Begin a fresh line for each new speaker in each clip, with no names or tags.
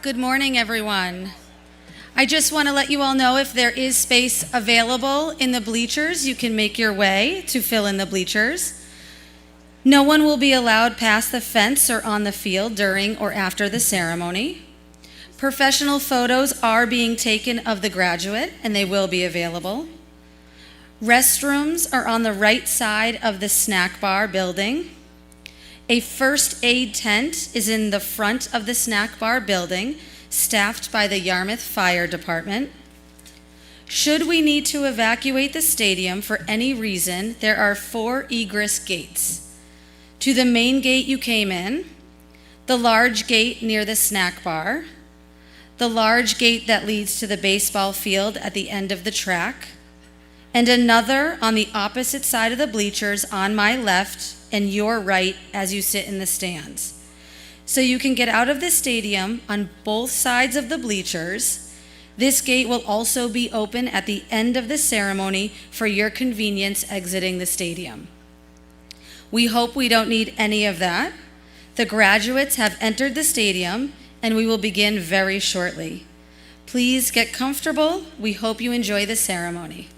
Good morning, everyone. I just want to let you all know if there is space available in the bleachers, you can make your way to fill in the bleachers. No one will be allowed past the fence or on the field during or after the ceremony. Professional photos are being taken of the graduate, and they will be available. Restrooms are on the right side of the snack bar building. A first aid tent is in the front of the snack bar building, staffed by the Yarmouth Fire Department. Should we need to evacuate the stadium for any reason, there are 4 egress gates. To the main gate you came in, the large gate near the snack bar, the large gate that leads to the baseball field at the end of the track, and another on the opposite side of the bleachers on my left and your right as you sit in the stands. So you can get out of the stadium on both sides of the bleachers. This gate will also be open at the end of the ceremony for your convenience exiting the stadium. We hope we don't need any of that. The graduates have entered the stadium and we will begin very shortly. Please get comfortable. We hope you enjoy the ceremony.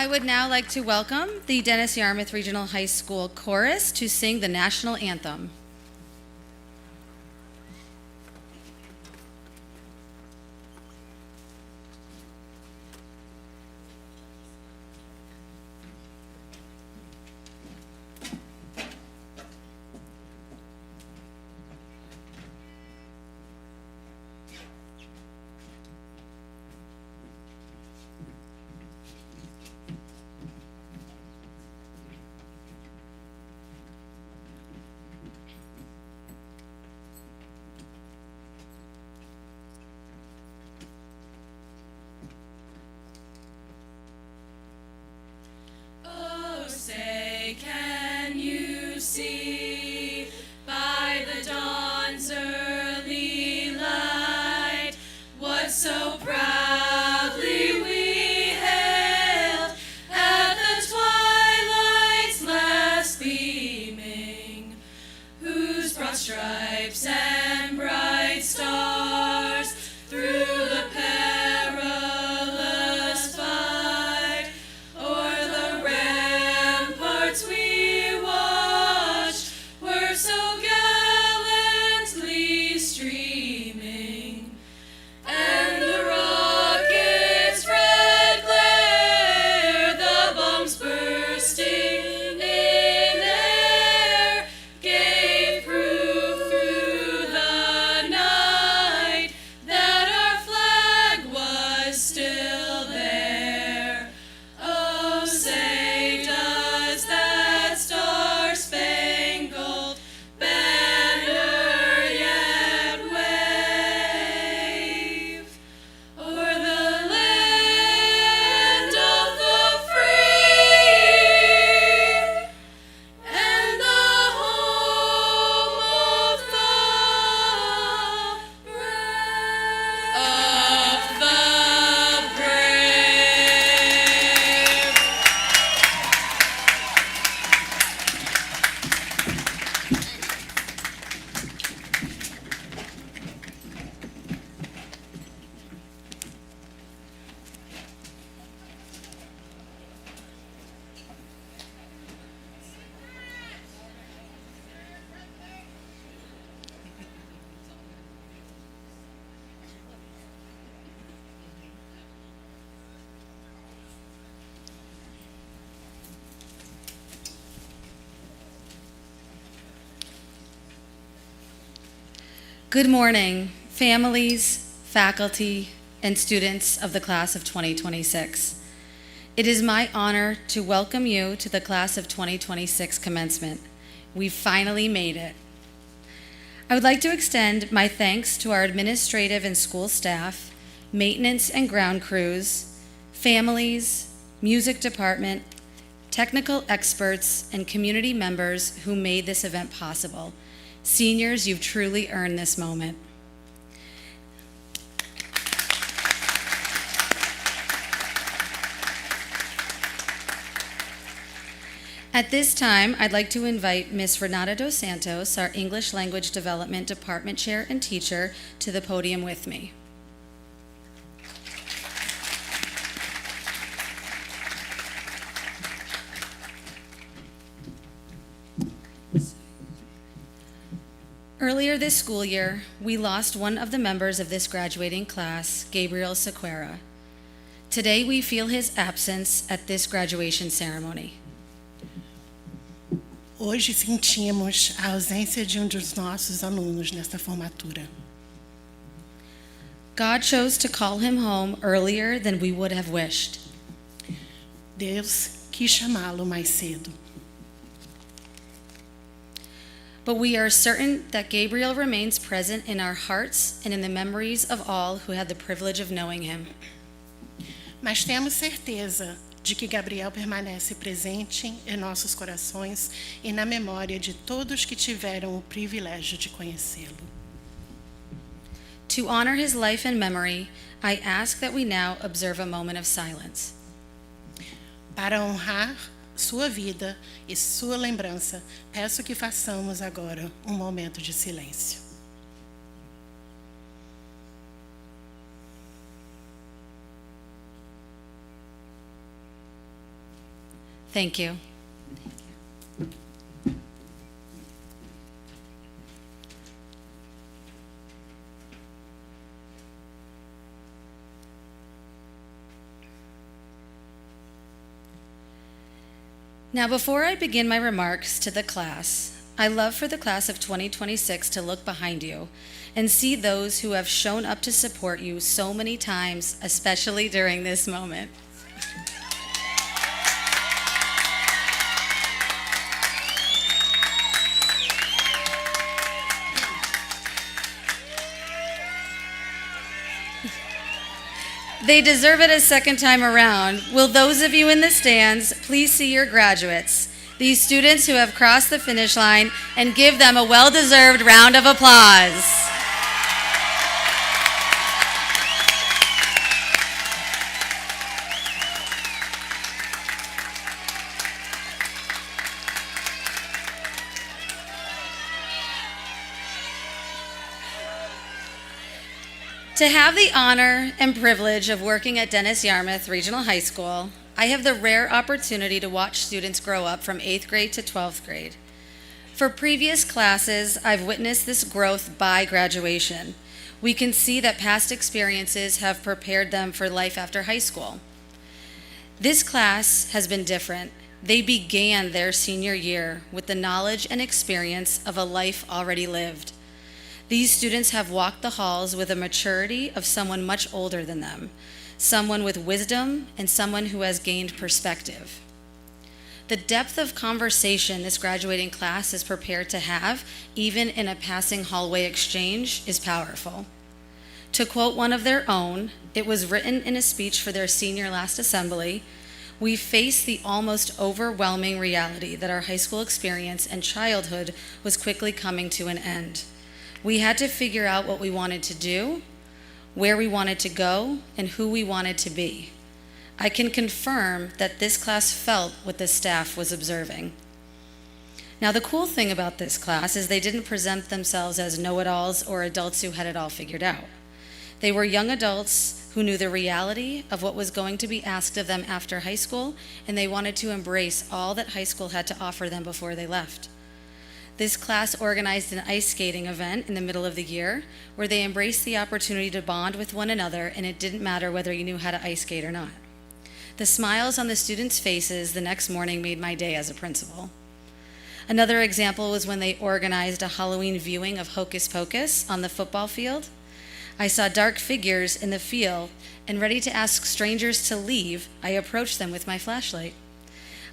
I would now like to welcome the Dennis-Yarmouth Regional High School Chorus to sing the national anthem.
Say, can you see by the dawn's early light what so proudly we hailed at the twilight's last beaming, whose broad stripes and bright stars through the perilous fight o'er the ramparts we watched were so gallantly streaming, and the rocket's red glare, the bombs bursting in air, gave proof through the night that our flag was still there. Oh, say, does that star-spangled banner yet wave o'er the land of the free and the home of the brave.
Good morning, families, faculty, and students of the class of 2026. It is my honor to welcome you to the class of 2026 commencement. We finally made it. I would like to extend my thanks to our administrative and school staff, maintenance and ground crews, families, music department, technical experts, and community members who made this event possible. Seniors, you've truly earned this moment. At this time, I'd like to invite Ms. Renata Dos Santos, our English Language Development Department Chair and Teacher, to the podium with me. Earlier this school year, we lost one of the members of this graduating class, Gabriel Sequeira. Today, we feel his absence at this graduation ceremony.
Hoje sentimos a ausência de dos nossos alunos nesta formatura.
God chose to call him home earlier than we would have wished.
Deus quis chamá-lo mais cedo.
But we are certain that Gabriel remains present in our hearts and in the memories of all who had the privilege of knowing him.
Mas temos certeza de que Gabriel permanece presente em nossos corações e na memória de todos que tiveram o privilégio de conhecê-lo.
To honor his life and memory, I ask that we now observe a moment of silence.
Para honrar sua vida e sua lembrança, peço que façamos agora um momento de silêncio.
Thank you. Now, before I begin my remarks to the class, I love for the class of 2026 to look behind you and see those who have shown up to support you so many times, especially during this moment. They deserve it a second time around. Will those of you in the stands please see your graduates, these students who have crossed the finish line, and give them a well-deserved round of applause. To have the honor and privilege of working at Dennis-Yarmouth Regional High School, I have the rare opportunity to watch students grow up from 8th grade to 12th grade. For previous classes, I've witnessed this growth by graduation. We can see that past experiences have prepared them for life after high school. This class has been different. They began their senior year with the knowledge and experience of a life already lived. These students have walked the halls with a maturity of someone much older than them, someone with wisdom and someone who has gained perspective. The depth of conversation this graduating class is prepared to have, even in a passing hallway exchange, is powerful. To quote one of their own, it was written in a speech for their senior last assembly, "We face the almost overwhelming reality that our high school experience and childhood was quickly coming to an end. We had to figure out what we wanted to do, where we wanted to go, and who we wanted to be. I can confirm that this class felt what the staff was observing." Now, the cool thing about this class is they didn't present themselves as know-it-alls or adults who had it all figured out. They were young adults who knew the reality of what was going to be asked of them after high school, and they wanted to embrace all that high school had to offer them before they left. This class organized an ice skating event in the middle of the year where they embraced the opportunity to bond with one another, and it didn't matter whether you knew how to ice skate or not. The smiles on the students' faces the next morning made my day as a principal. Another example was when they organized a Halloween viewing of Hocus Pocus on the football field. I saw dark figures in the field, and ready to ask strangers to leave, I approached them with my flashlight.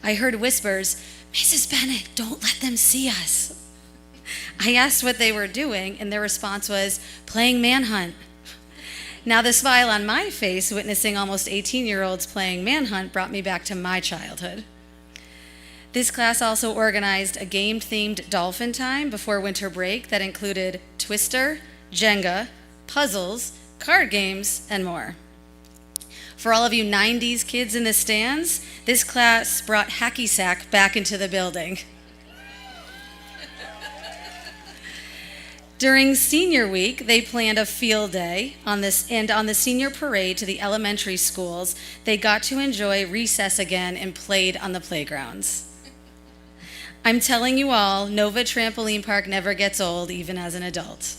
I heard whispers, "Mrs. Bennett, don't let them see us." I asked what they were doing, and their response was, "Playing manhunt." Now, the smile on my face, witnessing almost 18-year-olds playing manhunt, brought me back to my childhood. This class also organized a game-themed dolphin time before winter break that included Twister, Jenga, puzzles, card games, and more. For all of you 90s kids in the stands, this class brought hacky sack back into the building. During senior week, they planned a field day and on the senior parade to the elementary schools, they got to enjoy recess again and played on the playgrounds. I'm telling you all, Nova Trampoline Park never gets old, even as an adult.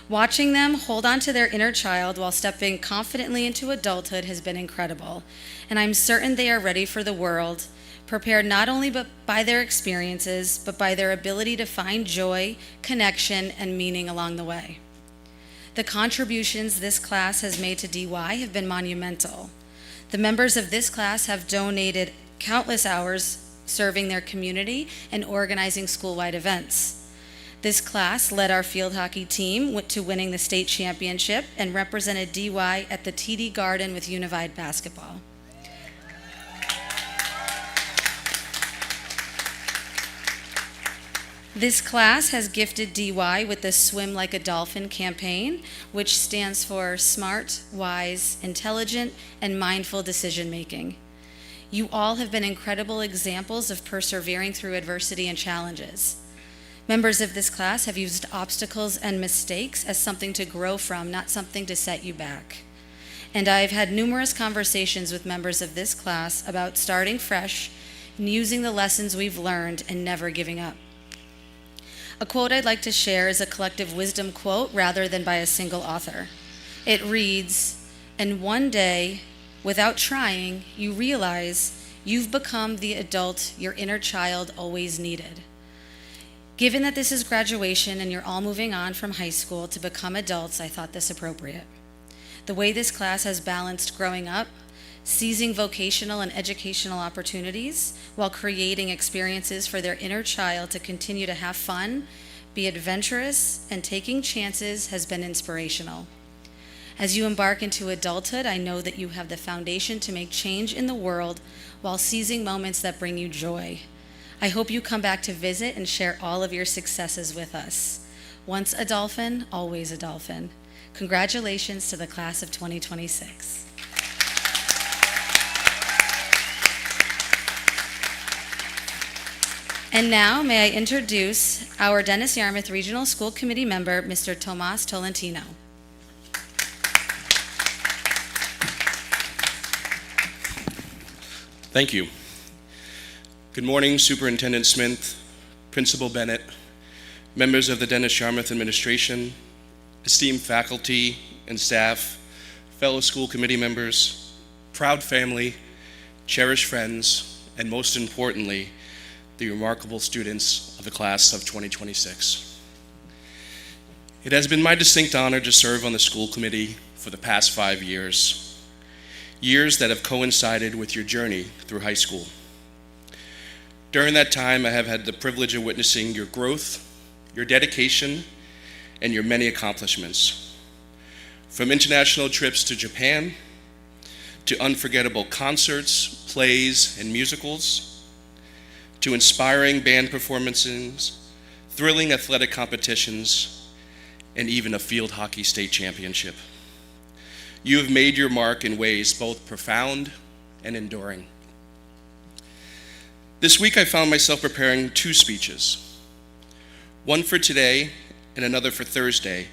Watching them hold on to their inner child while stepping confidently into adulthood has been incredible, and I'm certain they are ready for the world, prepared not only by their experiences, but by their ability to find joy, connection, and meaning along the way. The contributions this class has made to DY have been monumental. The members of this class have donated countless hours serving their community and organizing school-wide events. This class led our field hockey team to winning the state championship and represented DY at the TD Garden with Unified Basketball. This class has gifted DY with the Swim Like a Dolphin campaign, which stands for Smart, Wise, Intelligent, and Mindful Decision Making. You all have been incredible examples of persevering through adversity and challenges. Members of this class have used obstacles and mistakes as something to grow from, not something to set you back. And I've had numerous conversations with members of this class about starting fresh, and using the lessons we've learned and never giving up. A quote I'd like to share is a collective wisdom quote rather than by a single author. It reads, "And one day, without trying, you realize you've become the adult your inner child always needed." Given that this is graduation and you're all moving on from high school to become adults, I thought this appropriate. The way this class has balanced growing up, seizing vocational and educational opportunities, while creating experiences for their inner child to continue to have fun, be adventurous, and taking chances has been inspirational. As you embark into adulthood, I know that you have the foundation to make change in the world while seizing moments that bring you joy. I hope you come back to visit and share all of your successes with us. Once a dolphin, always a dolphin. Congratulations to the class of 2026. And now, may I introduce our Dennis-Yarmouth Regional School Committee member, Mr. Tomas Tolentino.
Thank you. Good morning, Superintendent Smith, Principal Bennett, members of the Dennis-Yarmouth administration, esteemed faculty and staff, fellow school committee members, proud family, cherished friends, and most importantly, the remarkable students of the class of 2026. It has been my distinct honor to serve on the school committee for the past 5 years, years that have coincided with your journey through high school. During that time, I have had the privilege of witnessing your growth, your dedication, and your many accomplishments. From international trips to Japan, to unforgettable concerts, plays, and musicals, to inspiring band performances, thrilling athletic competitions, and even a field hockey state championship. You have made your mark in ways both profound and enduring. This week I found myself preparing 2 speeches, one for today and another for Thursday,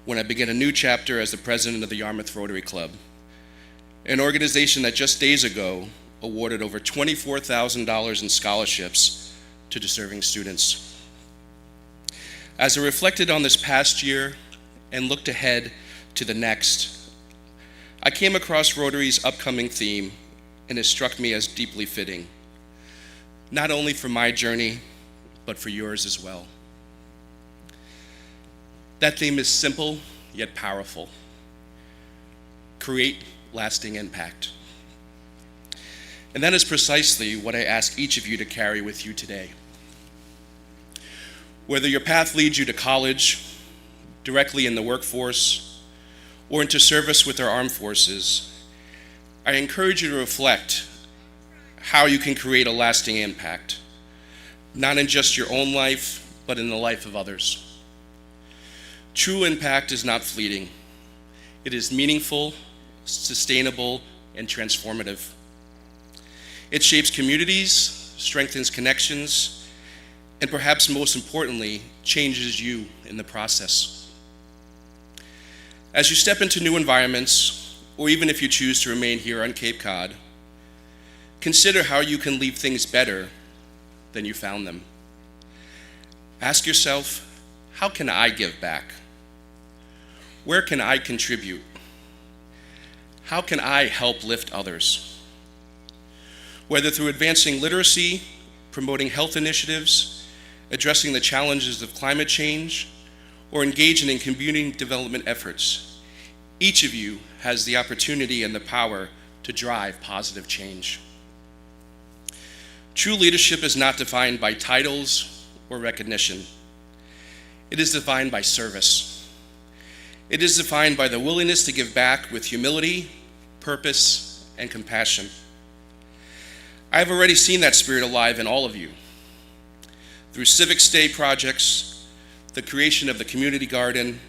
when I begin a new chapter as the president of the Yarmouth Rotary Club, an organization that just days ago awarded over $24,000 in scholarships to deserving students. As I reflected on this past year and looked ahead to the next, I came across Rotary's upcoming theme, and it struck me as deeply fitting, not only for my journey, but for yours as well. That theme is simple yet powerful. Create lasting impact. And that is precisely what I ask each of you to carry with you today. Whether your path leads you to college, directly in the workforce, or into service with our armed forces, I encourage you to reflect how you can create a lasting impact, not in just your own life, but in the life of others. True impact is not fleeting. It is meaningful, sustainable, and transformative. It shapes communities, strengthens connections, and perhaps most importantly, changes you in the process. As you step into new environments, or even if you choose to remain here on Cape Cod, consider how you can leave things better than you found them. Ask yourself, how can I give back? Where can I contribute? How can I help lift others? Whether through advancing literacy, promoting health initiatives, addressing the challenges of climate change, or engaging in community development efforts, each of you has the opportunity and the power to drive positive change. True leadership is not defined by titles or recognition. It is defined by service. It is defined by the willingness to give back with humility, purpose, and compassion. I have already seen that spirit alive in all of you. Through Civics Day projects, the creation of the community garden,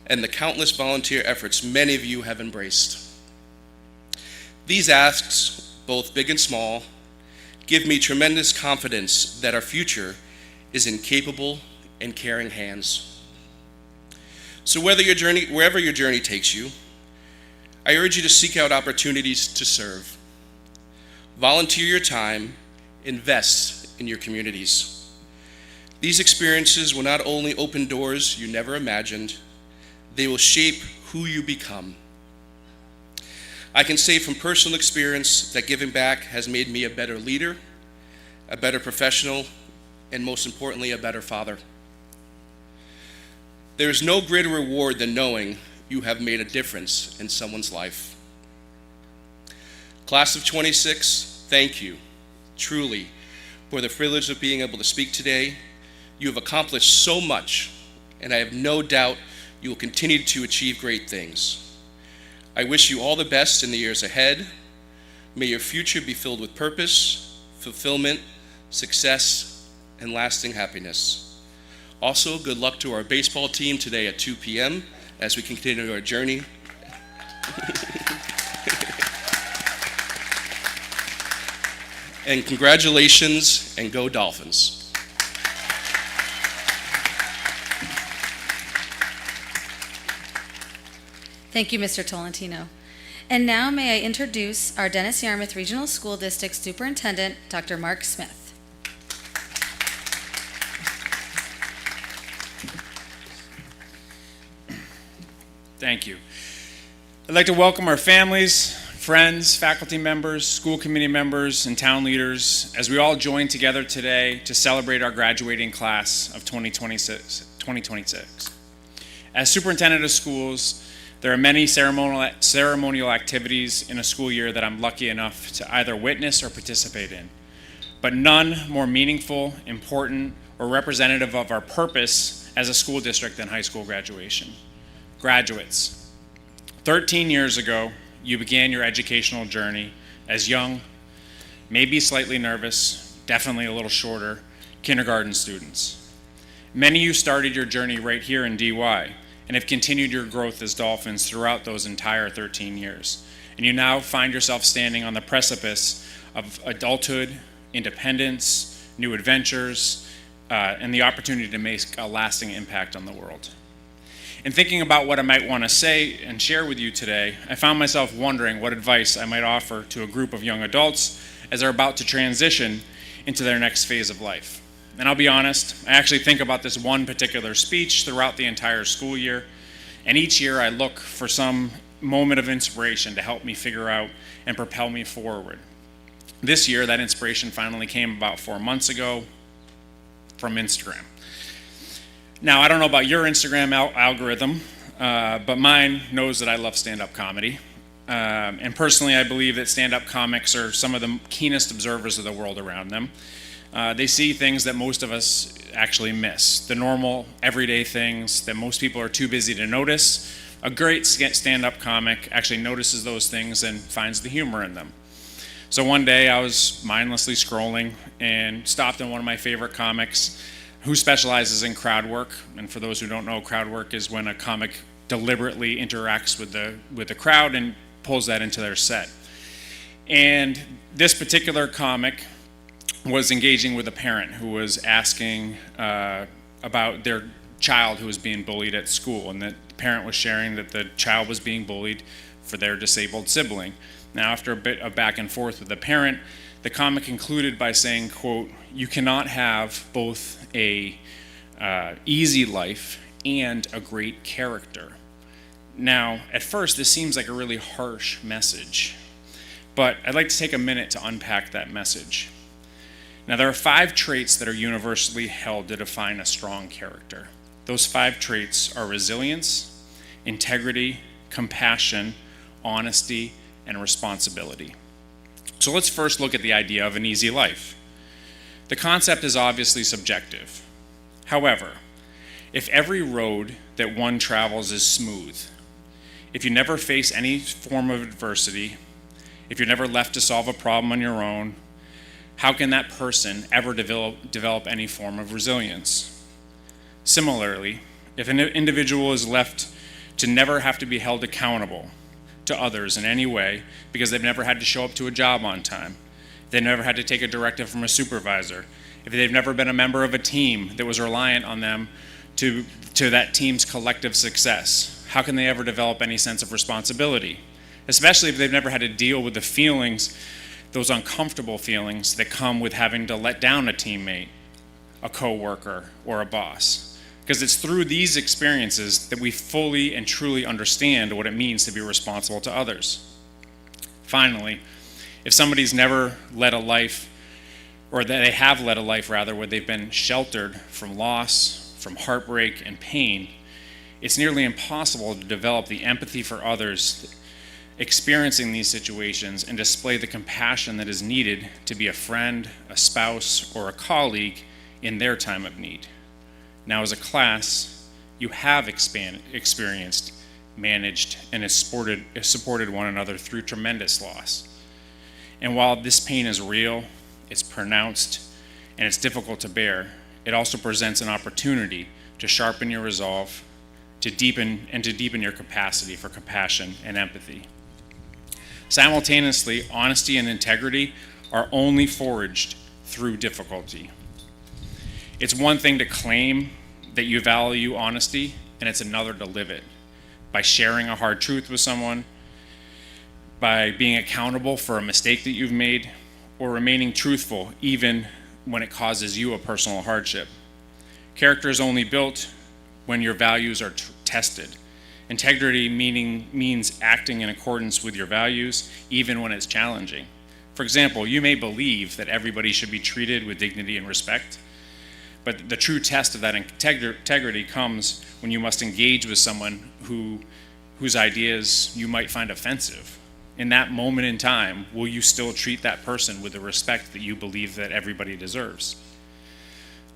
and the countless volunteer efforts many of you have embraced. These asks, both big and small, give me tremendous confidence that our future is in capable and caring hands. So wherever your journey takes you, I urge you to seek out opportunities to serve. Volunteer your time invest in your communities. These experiences will not only open doors you never imagined, they will shape who you become. I can say from personal experience that giving back has made me a better leader, a better professional, and most importantly, a better father. There is no greater reward than knowing you have made a difference in someone's life. Class of 26, thank you, truly, for the privilege of being able to speak today. You have accomplished so much, and I have no doubt you will continue to achieve great things. I wish you all the best in the years ahead. May your future be filled with purpose, fulfillment, success, and lasting happiness. Also, good luck to our baseball team today at 2 p.m. as we continue our journey. And congratulations, and go Dolphins.
Thank you, Mr. Tolentino. And now may I introduce our Dennis-Yarmouth Regional School District Superintendent, Dr. Mark Smith.
Thank you. I'd like to welcome our families, friends, faculty members, school committee members, and town leaders as we all join together today to celebrate our graduating class of 2026. As superintendent of schools, there are many ceremonial activities in a school year that I'm lucky enough to either witness or participate in, but none more meaningful, important, or representative of our purpose as a school district than high school graduation. Graduates, 13 years ago, you began your educational journey as young, maybe slightly nervous, definitely a little shorter, kindergarten students. Many of you started your journey right here in DY and have continued your growth as Dolphins throughout those entire 13 years. And you now find yourself standing on the precipice of adulthood, independence, new adventures, and the opportunity to make a lasting impact on the world. In thinking about what I might want to say and share with you today, I found myself wondering what advice I might offer to a group of young adults as they're about to transition into their next phase of life. And I'll be honest, I actually think about this one particular speech throughout the entire school year, and each year I look for some moment of inspiration to help me figure out and propel me forward. This year, that inspiration finally came about 4 months ago from Instagram. Now, I don't know about your Instagram algorithm, but mine knows that I love stand-up comedy. And personally, I believe that stand-up comics are some of the keenest observers of the world around them. They see things that most of us actually miss, the normal, everyday things that most people are too busy to notice. A great stand-up comic actually notices those things and finds the humor in them. So one day I was mindlessly scrolling and stopped on one of my favorite comics who specializes in crowd work. And for those who don't know, crowd work is when a comic deliberately interacts with the crowd and pulls that into their set. And this particular comic was engaging with a parent who was asking about their child who was being bullied at school, and the parent was sharing that the child was being bullied for their disabled sibling. Now, after a bit of back and forth with the parent, the comic concluded by saying, quote, "You cannot have both a easy life and a great character." Now, at first, this seems like a really harsh message, but I'd like to take a minute to unpack that message. Now, there are 5 traits that are universally held to define a strong character. Those 5 traits are resilience, integrity, compassion, honesty, and responsibility. So let's first look at the idea of an easy life. The concept is obviously subjective. However, if every road that one travels is smooth, if you never face any form of adversity, if you're never left to solve a problem on your own, how can that person ever develop any form of resilience? Similarly, if an individual is left to never have to be held accountable to others in any way because they've never had to show up to a job on time, they've never had to take a directive from a supervisor, if they've never been a member of a team that was reliant on them to that team's collective success, how can they ever develop any sense of responsibility? Especially if they've never had to deal with the feelings those uncomfortable feelings that come with having to let down a teammate, a coworker, or a boss. Because it's through these experiences that we fully and truly understand what it means to be responsible to others. Finally, if somebody's never led a life, or that they have led a life rather, where they've been sheltered from loss, from heartbreak and pain, it's nearly impossible to develop the empathy for others experiencing these situations and display the compassion that is needed to be a friend, a spouse, or a colleague in their time of need. Now, as a class, you have experienced, managed, and has supported one another through tremendous loss. And while this pain is real, it's pronounced, and it's difficult to bear, it also presents an opportunity to sharpen your resolve, to deepen your capacity for compassion and empathy. Simultaneously, honesty and integrity are only forged through difficulty. It's one thing to claim that you value honesty, and it's another to live it. By sharing a hard truth with someone, by being accountable for a mistake that you've made, or remaining truthful even when it causes you a personal hardship. Character is only built when your values are tested. Integrity means acting in accordance with your values, even when it's challenging. For example, you may believe that everybody should be treated with dignity and respect, but the true test of that integrity comes when you must engage with someone whose ideas you might find offensive. In that moment in time, will you still treat that person with the respect that you believe that everybody deserves?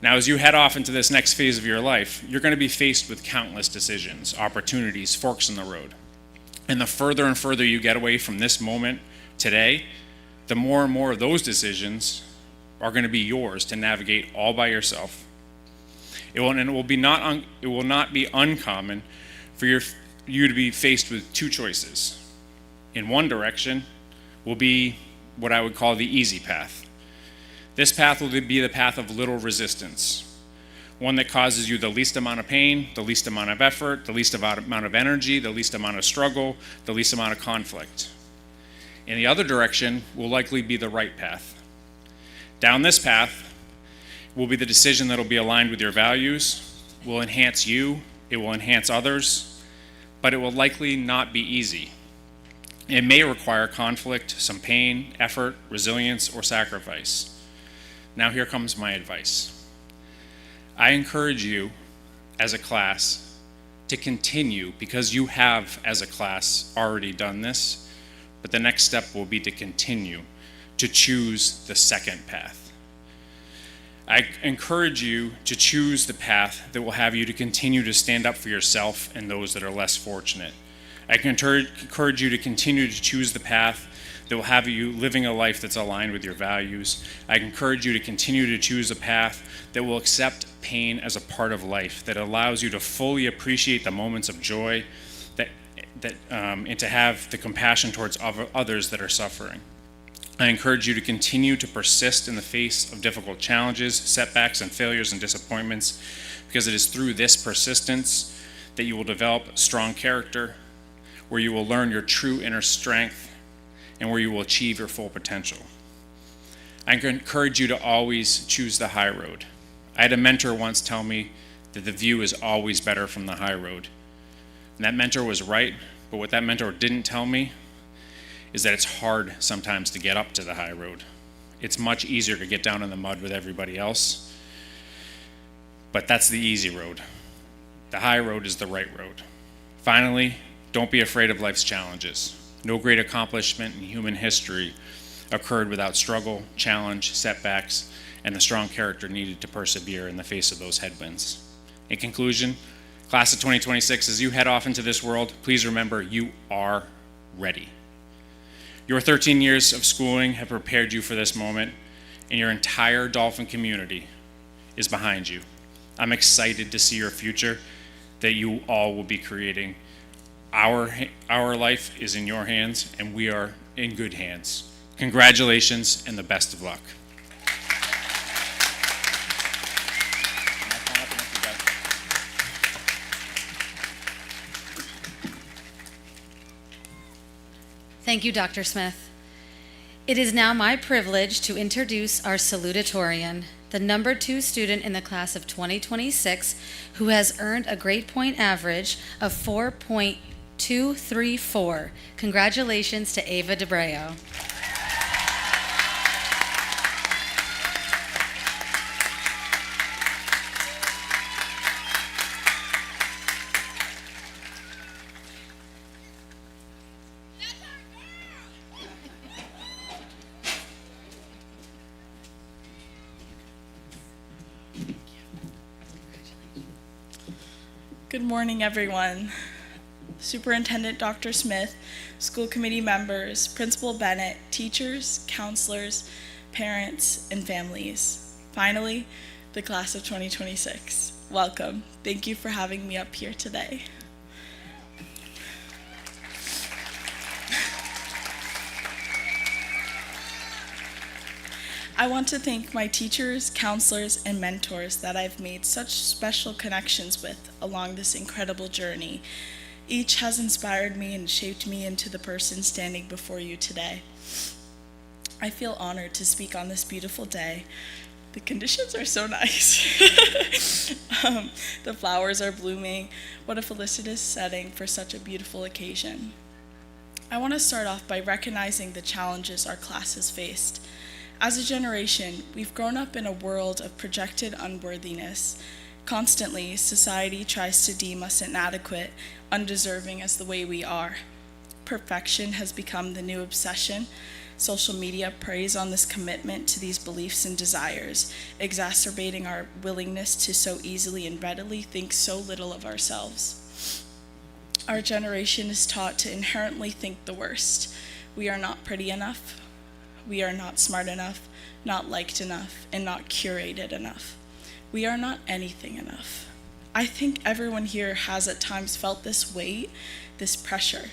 Now, as you head off into this next phase of your life, you're going to be faced with countless decisions, opportunities, forks in the road. And the further and further you get away from this moment today, the more and more of those decisions are going to be yours to navigate all by yourself. It will not be uncommon for you to be faced with two choices. In one direction will be what I would call the easy path. This path will be the path of little resistance, one that causes you the least amount of pain, the least amount of effort, the least amount of energy, the least amount of struggle, the least amount of conflict. In the other direction will likely be the right path. Down this path will be the decision that will be aligned with your values, will enhance you, it will enhance others, but it will likely not be easy. It may require conflict, some pain, effort, resilience, or sacrifice. Now here comes my advice. I encourage you as a class to continue, because you have as a class already done this, but the next step will be to continue to choose the second path. I encourage you to choose the path that will have you to continue to stand up for yourself and those that are less fortunate. I can encourage you to continue to choose the path that will have you living a life that's aligned with your values. I encourage you to continue to choose a path that will accept pain as a part of life, that allows you to fully appreciate the moments of joy, and to have the compassion towards others that are suffering. I encourage you to continue to persist in the face of difficult challenges, setbacks, and failures and disappointments, because it is through this persistence that you will develop strong character, where you will learn your true inner strength, and where you will achieve your full potential. I encourage you to always choose the high road. I had a mentor once tell me that the view is always better from the high road. And that mentor was right, but what that mentor didn't tell me is that it's hard sometimes to get up to the high road. It's much easier to get down in the mud with everybody else, but that's the easy road. The high road is the right road. Finally, don't be afraid of life's challenges. No great accomplishment in human history occurred without struggle, challenge, setbacks, and the strong character needed to persevere in the face of those headwinds. In conclusion, class of 2026, as you head off into this world, please remember you are ready. Your 13 years of schooling have prepared you for this moment, and your entire Dolphin community is behind you. I'm excited to see your future that you all will be creating. Our life is in your hands, and we are in good hands. Congratulations, and the best of luck.
Thank you, Dr. Smith. It is now my privilege to introduce our salutatorian, the number 2 student in the class of 2026 who has earned a grade point average of 4.234. Congratulations to Ava DeBreo.
Good morning, everyone. Superintendent Dr. Smith, school committee members, Principal Bennett, teachers, counselors, parents, and families. Finally, the class of 2026. Welcome. Thank you for having me up here today. I want to thank my teachers, counselors, and mentors that I've made such special connections with along this incredible journey. Each has inspired me and shaped me into the person standing before you today. I feel honored to speak on this beautiful day. The conditions are so nice. The flowers are blooming. What a felicitous setting for such a beautiful occasion. I want to start off by recognizing the challenges our class has faced. As a generation, we've grown up in a world of projected unworthiness. Constantly, society tries to deem us inadequate, undeserving as the way we are. Perfection has become the new obsession. Social media preys on this commitment to these beliefs and desires, exacerbating our willingness to so easily and readily think so little of ourselves. Our generation is taught to inherently think the worst. We are not pretty enough. We are not smart enough, not liked enough, and not curated enough. We are not anything enough. I think everyone here has at times felt this weight, this pressure,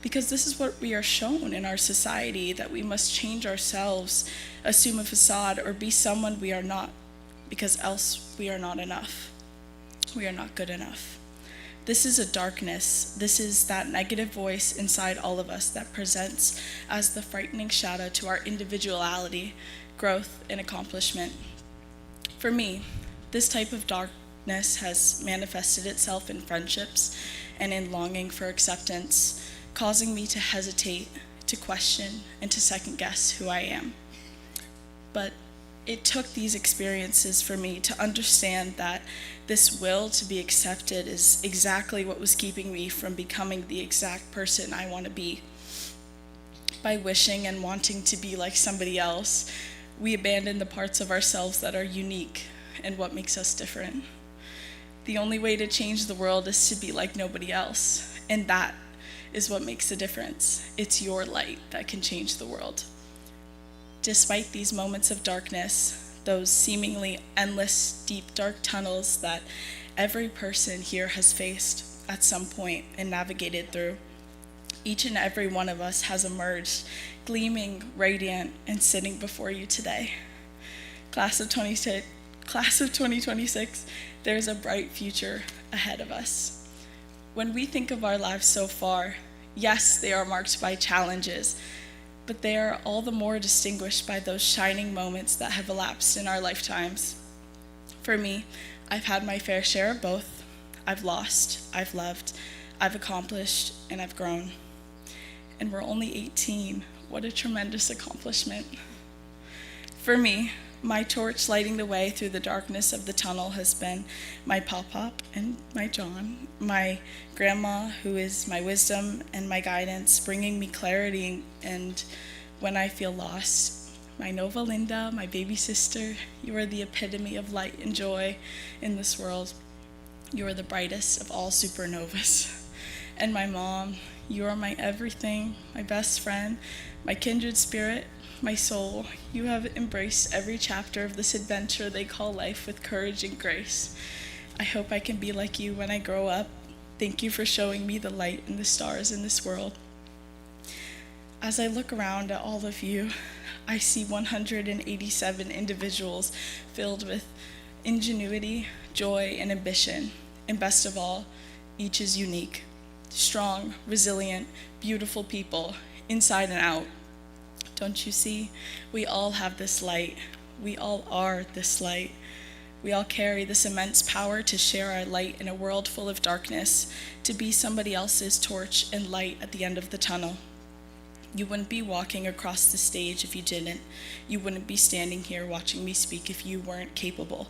because this is what we are shown in our society, that we must change ourselves, assume a facade, or be someone we are not, because else we are not enough. We are not good enough. This is a darkness. This is that negative voice inside all of us that presents as the frightening shadow to our individuality, growth, and accomplishment. For me, this type of darkness has manifested itself in friendships and in longing for acceptance, causing me to hesitate, to question, and to second-guess who I am. But it took these experiences for me to understand that this will to be accepted is exactly what was keeping me from becoming the exact person I want to be. By wishing and wanting to be like somebody else, we abandon the parts of ourselves that are unique and what makes us different. The only way to change the world is to be like nobody else, and that is what makes the difference. It's your light that can change the world. Despite these moments of darkness, those seemingly endless, deep, dark tunnels that every person here has faced at some point and navigated through, each and every one of us has emerged, gleaming, radiant, and sitting before you today. Class of 2026, there's a bright future ahead of us. When we think of our lives so far, yes, they are marked by challenges, but they are all the more distinguished by those shining moments that have elapsed in our lifetimes. For me, I've had my fair share of both. I've lost, I've loved, I've accomplished, and I've grown. And we're only 18. What a tremendous accomplishment. For me, my torch lighting the way through the darkness of the tunnel has been my Pop-Pop and my John, my grandma, who is my wisdom and my guidance, bringing me clarity and when I feel lost. My Nova Linda, my baby sister, you are the epitome of light and joy in this world. You are the brightest of all supernovas. And my mom, you are my everything, my best friend, my kindred spirit, my soul. You have embraced every chapter of this adventure they call life with courage and grace. I hope I can be like you when I grow up. Thank you for showing me the light and the stars in this world. As I look around at all of you, I see 187 individuals filled with ingenuity, joy, and ambition. And best of all, each is unique. Strong, resilient, beautiful people, inside and out. Don't you see? We all have this light. We all are this light. We all carry this immense power to share our light in a world full of darkness, to be somebody else's torch and light at the end of the tunnel. You wouldn't be walking across the stage if you didn't. You wouldn't be standing here watching me speak if you weren't capable.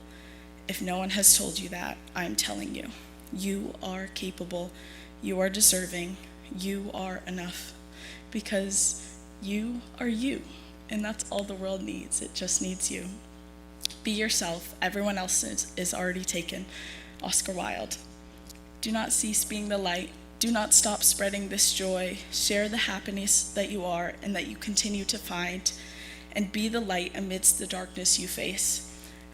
If no one has told you that, I'm telling you. You are capable. You are deserving. You are enough. Because you are you. And that's all the world needs. It just needs you. Be yourself. Everyone else is already taken. Oscar Wilde. Do not cease being the light. Do not stop spreading this joy. Share the happiness that you are and that you continue to find. And be the light amidst the darkness you face.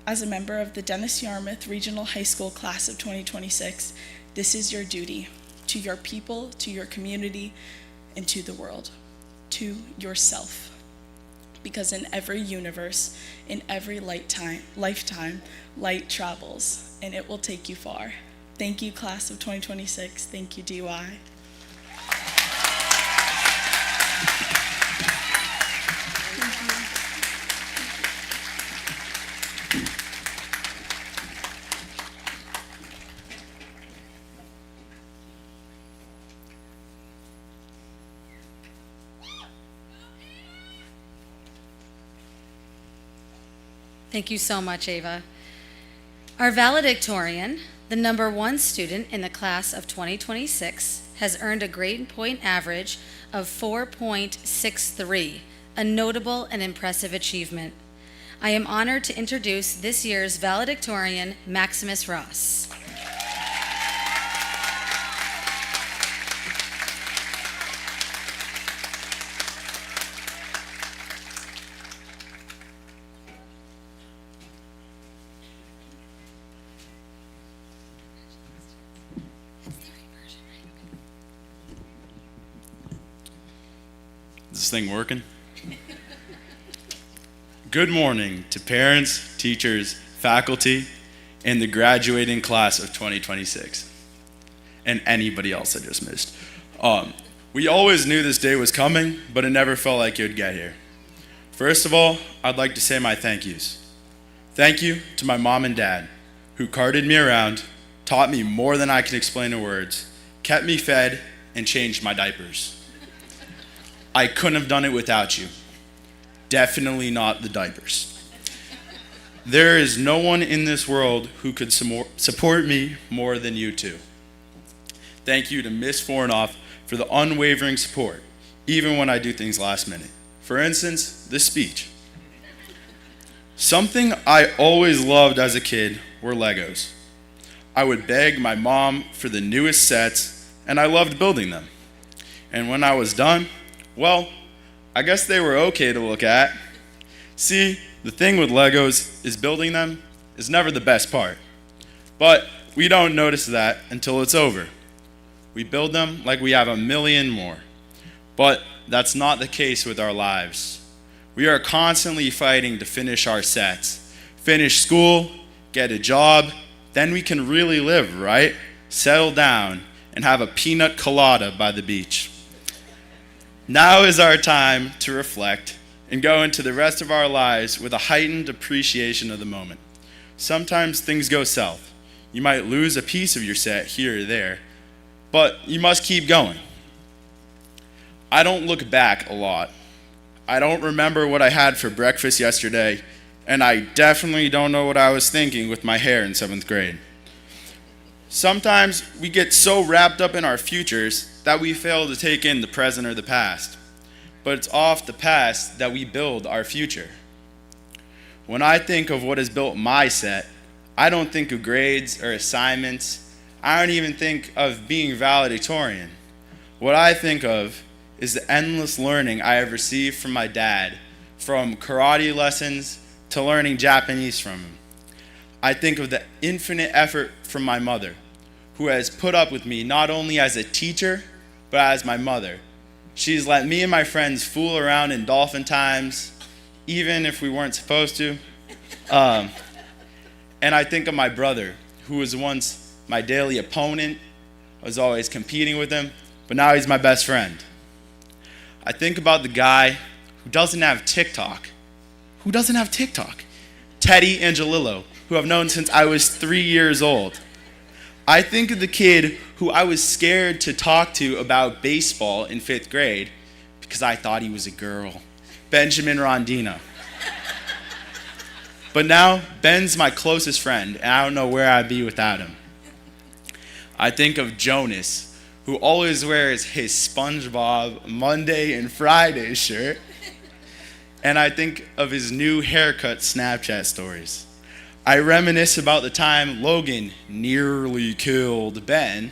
As a member of the Dennis-Yarmouth Regional High School Class of 2026, this is your duty to your people, to your community, and to the world, to yourself. Because in every universe, in every lifetime, light travels, and it will take you far. Thank you, Class of 2026. Thank you, DY.
Thank you so much, Ava. Our valedictorian, the number 1 student in the class of 2026, has earned a grade point average of 4.63, a notable and impressive achievement. I am honored to introduce this year's valedictorian, Maximus Ross.
Is this thing working? Good morning to parents, teachers, faculty, and the graduating class of 2026, and anybody else I just missed. We always knew this day was coming, but it never felt like it would get here. First of all, I'd like to say my thank yous. Thank you to my mom and dad, who carted me around, taught me more than I can explain in words, kept me fed, and changed my diapers. I couldn't have done it without you. Definitely not the diapers. There is no one in this world who could support me more than you two. Thank you to Miss Fornoff for the unwavering support, even when I do things last minute. For instance, this speech. Something I always loved as a kid were Legos. I would beg my mom for the newest sets, and I loved building them. And when I was done, well, I guess they were okay to look at. See, the thing with Legos is building them is never the best part. But we don't notice that until it's over. We build them like we have a million more. But that's not the case with our lives. We are constantly fighting to finish our sets. Finish school, get a job, then we can really live, right? Settle down and have a peanut colada by the beach. Now is our time to reflect and go into the rest of our lives with a heightened appreciation of the moment. Sometimes things go south. You might lose a piece of your set here or there, but you must keep going. I don't look back a lot. I don't remember what I had for breakfast yesterday, and I definitely don't know what I was thinking with my hair in 7th grade. Sometimes we get so wrapped up in our futures that we fail to take in the present or the past. But it's off the past that we build our future. When I think of what has built my set, I don't think of grades or assignments. I don't even think of being valedictorian. What I think of is the endless learning I have received from my dad, from karate lessons to learning Japanese from him. I think of the infinite effort from my mother, who has put up with me not only as a teacher, but as my mother. She's let me and my friends fool around in dolphin times, even if we weren't supposed to. And I think of my brother, who was once my daily opponent. I was always competing with him, but now he's my best friend. I think about the guy who doesn't have TikTok. Who doesn't have TikTok? Teddy Angelillo, who I've known since I was 3 years old. I think of the kid who I was scared to talk to about baseball in 5th grade because I thought he was a girl, Benjamin Rondino. But now, Ben's my closest friend, and I don't know where I'd be without him. I think of Jonas, who always wears his SpongeBob Monday and Friday shirt. And I think of his new haircut Snapchat stories. I reminisce about the time Logan nearly killed Ben.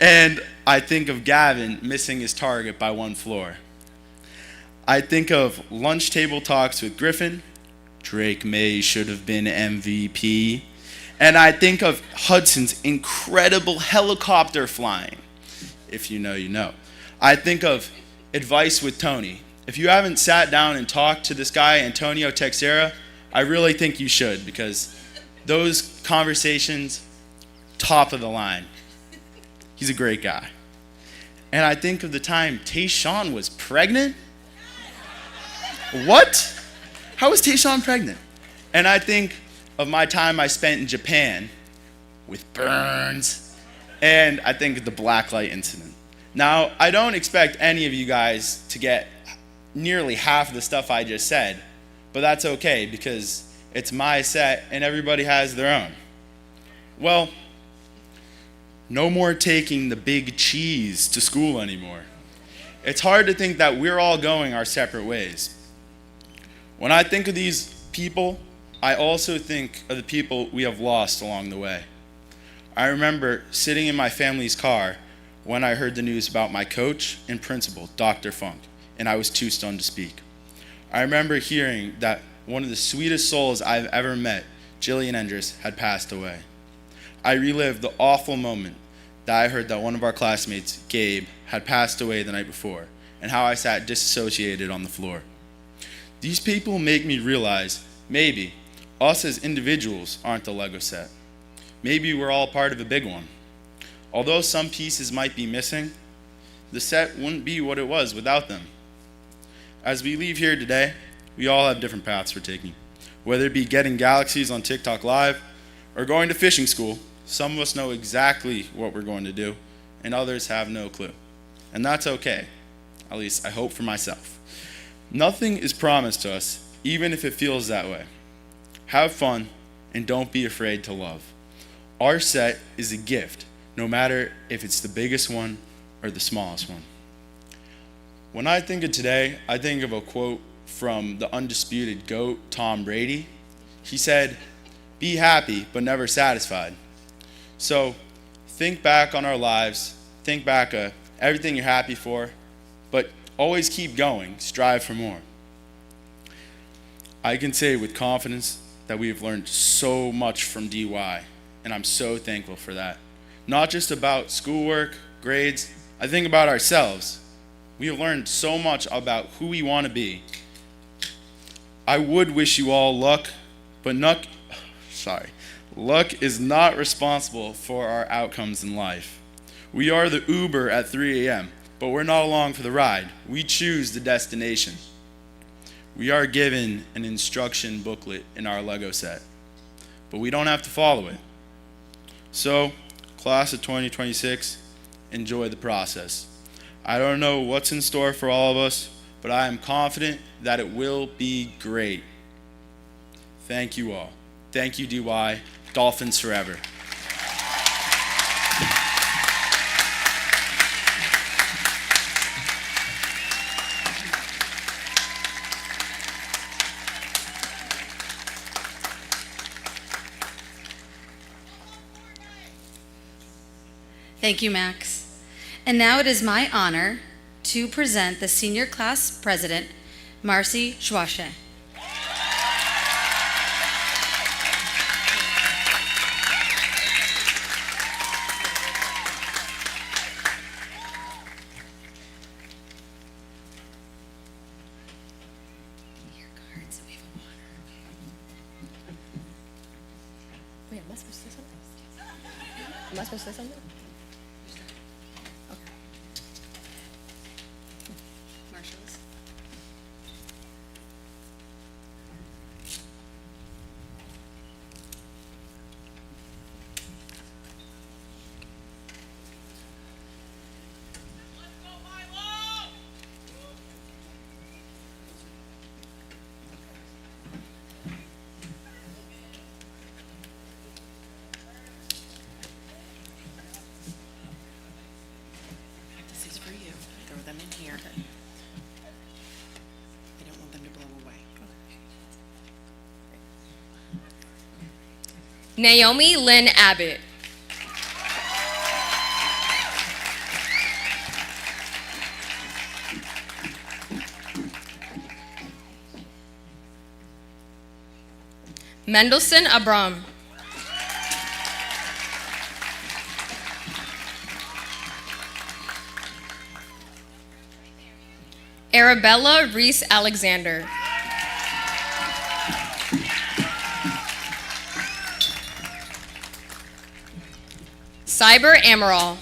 And I think of Gavin missing his target by 1 floor. I think of lunch table talks with Griffin. Drake May should have been MVP. And I think of Hudson's incredible helicopter flying. If you know, you know. I think of advice with Tony. If you haven't sat down and talked to this guy, Antonio Texera, I really think you should, because those conversations, top of the line. He's a great guy. And I think of the time Tayshawn was pregnant. What? How was Tayshawn pregnant? And I think of my time I spent in Japan with Burns, and I think of the blacklight incident. Now, I don't expect any of you guys to get nearly half of the stuff I just said, but that's okay because it's my set and everybody has their own. Well, no more taking the big cheese to school anymore. It's hard to think that we're all going our separate ways. When I think of these people, I also think of the people we have lost along the way. I remember sitting in my family's car when I heard the news about my coach and principal, Dr. Funk, and I was too stunned to speak. I remember hearing that one of the sweetest souls I've ever met, Jillian Endress, had passed away. I relived the awful moment that I heard that one of our classmates, Gabe, had passed away the night before, and how I sat disassociated on the floor. These people make me realize maybe us as individuals aren't the Lego set. Maybe we're all part of a big one. Although some pieces might be missing, the set wouldn't be what it was without them. As we leave here today, we all have different paths we're taking. Whether it be getting galaxies on TikTok Live or going to fishing school, some of us know exactly what we're going to do, and others have no clue. And that's okay. At least I hope for myself. Nothing is promised to us, even if it feels that way. Have fun, and don't be afraid to love. Our set is a gift, no matter if it's the biggest one or the smallest one. When I think of today, I think of a quote from the undisputed GOAT, Tom Brady. He said, "Be happy, but never satisfied." So think back on our lives, think back of everything you're happy for, but always keep going, strive for more. I can say with confidence that we have learned so much from DY, and I'm so thankful for that. Not just about schoolwork, grades, I think about ourselves. We have learned so much about who we want to be. I would wish you all luck, but luck is not responsible for our outcomes in life. We are the Uber at 3 a.m., but we're not along for the ride. We choose the destination. We are given an instruction booklet in our Lego set, but we don't have to follow it. So, class of 2026, enjoy the process. I don't know what's in store for all of us, but I am confident that it will be great. Thank you all. Thank you, DY. Dolphins forever.
Thank you, Max. And now it is my honor to present the senior class president, Marcy Schwasche.
Wait, am I supposed to say something? Am I supposed to say something?
Marshall's.
Naomi Lynn Abbott. Mendelson Abram. Arabella Reese Alexander. Cyber Amaral.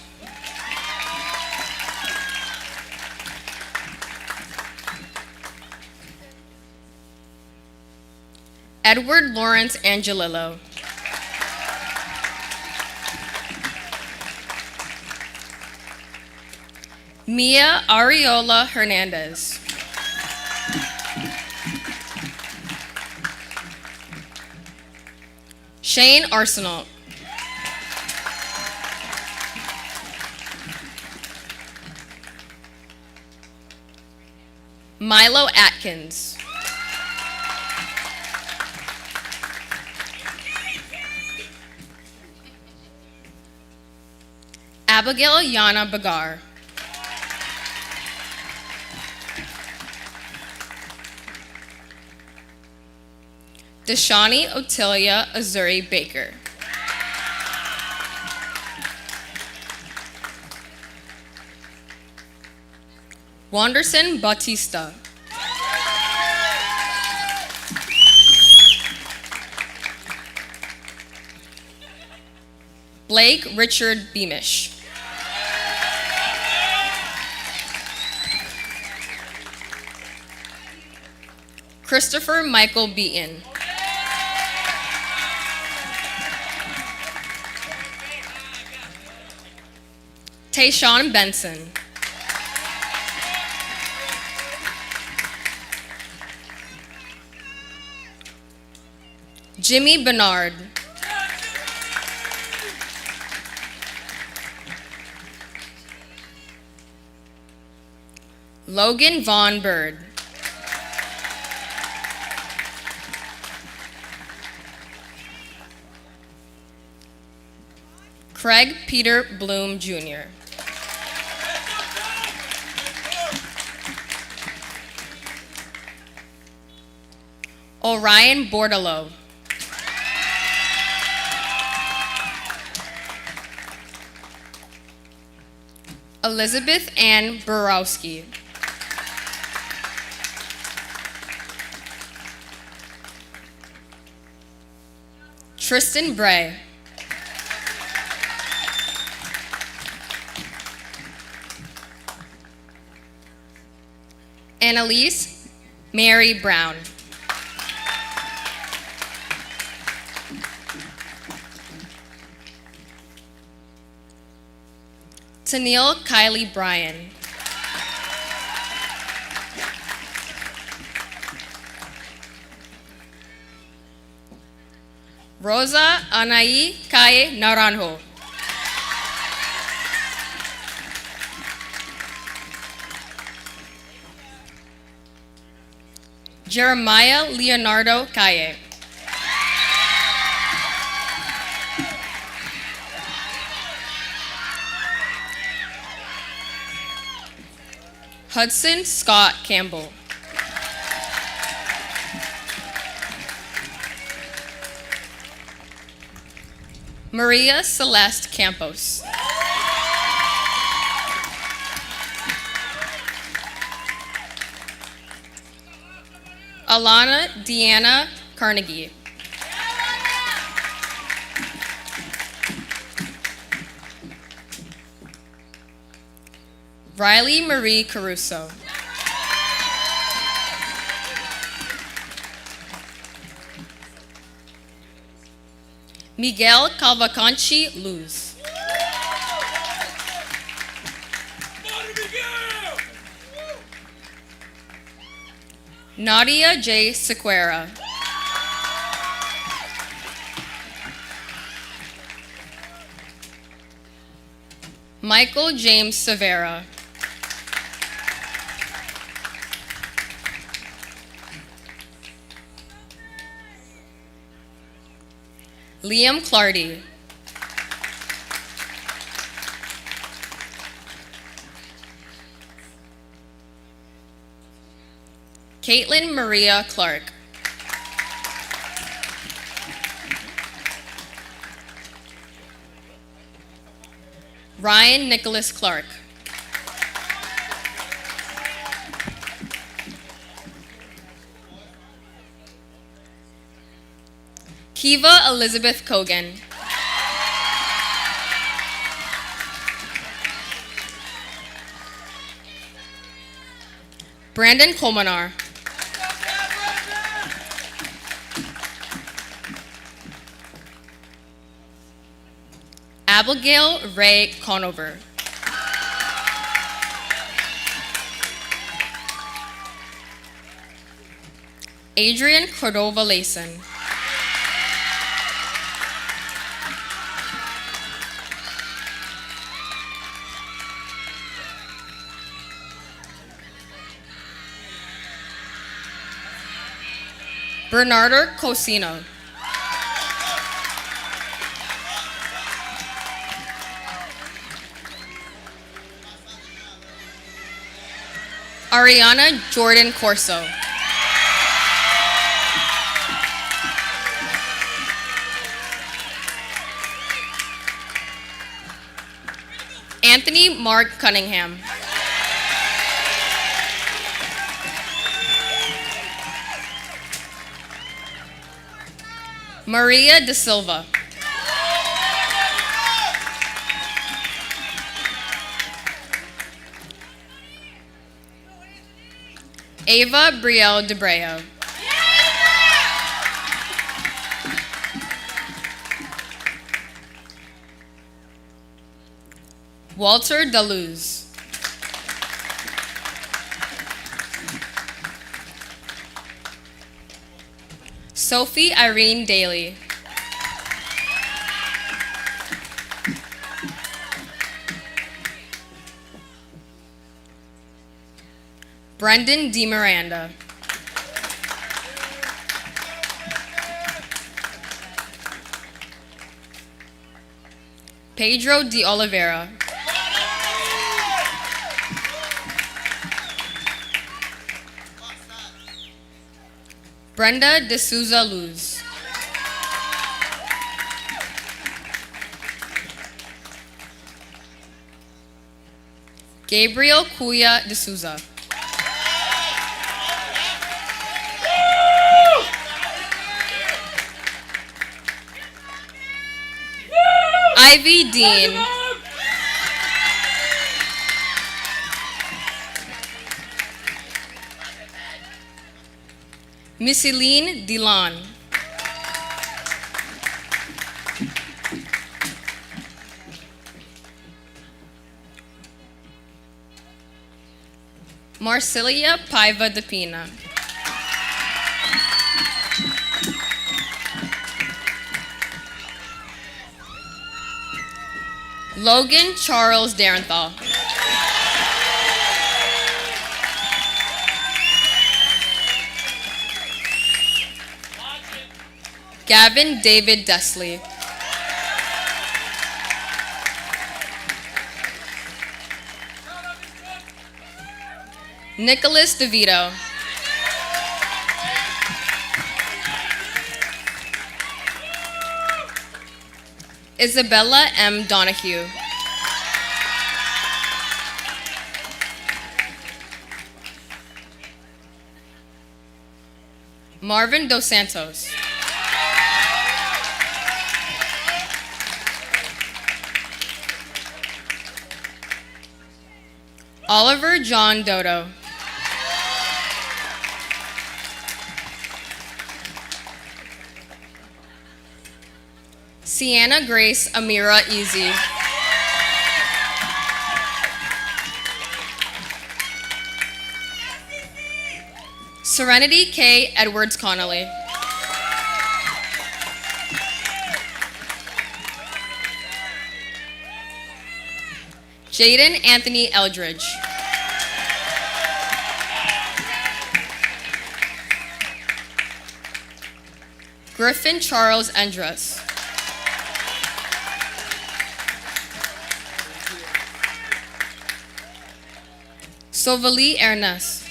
Edward Lawrence Angelillo. Mia Ariola Hernandez. Shane Arsenal. Milo Atkins. Abigail Yana Bagar. Deshani Otilia Azuri Baker. Wanderson Bautista. Blake Richard Beamish. Christopher Michael Beaton. Tayshawn Benson. Jimmy Bernard. Logan Vaughn Bird. Craig Peter Bloom Jr. Orion Bordelot. Elizabeth Ann Borowski. Tristan Bray. Annalise Mary Brown. Tennille Kylie Bryan. Rosa Anaí Calle Naranjo. Jeremiah Leonardo Calle. Hudson Scott Campbell. Maria Celeste Campos. Alana Deanna Carnegie. Riley Marie Caruso. Miguel Calvacanchi Luz. Nadia J. Sequeira. Michael James Severa. Liam Clardy. Caitlin Maria Clark. Ryan Nicholas Clark. Kiva Elizabeth Kogan. Brandon Kolmanar. Abigail Ray Conover. Adrian Cordova Layson. Bernardo Cosino. Ariana Jordan Corso. Anthony Mark Cunningham. Maria De Silva. Ava Brielle DeBreo. Walter Daluz. Sophie Irene Daly. Brendan D. Miranda. Pedro de Oliveira. Brenda De Souza Luz. Gabriel Cuya De Souza. Ivy Dean. Misseline Dillon. Marcilia Paiva de Pina. Logan Charles Darenthal. Gavin David Desley. Nicholas DeVito. Isabella M. Donahue. Marvin Dos Santos. Oliver John Dodo. Sienna Grace Amira Easy. Serenity K. Edwards Connolly. Jaden Anthony Eldridge. Griffin Charles Endress. Sovali Ernest.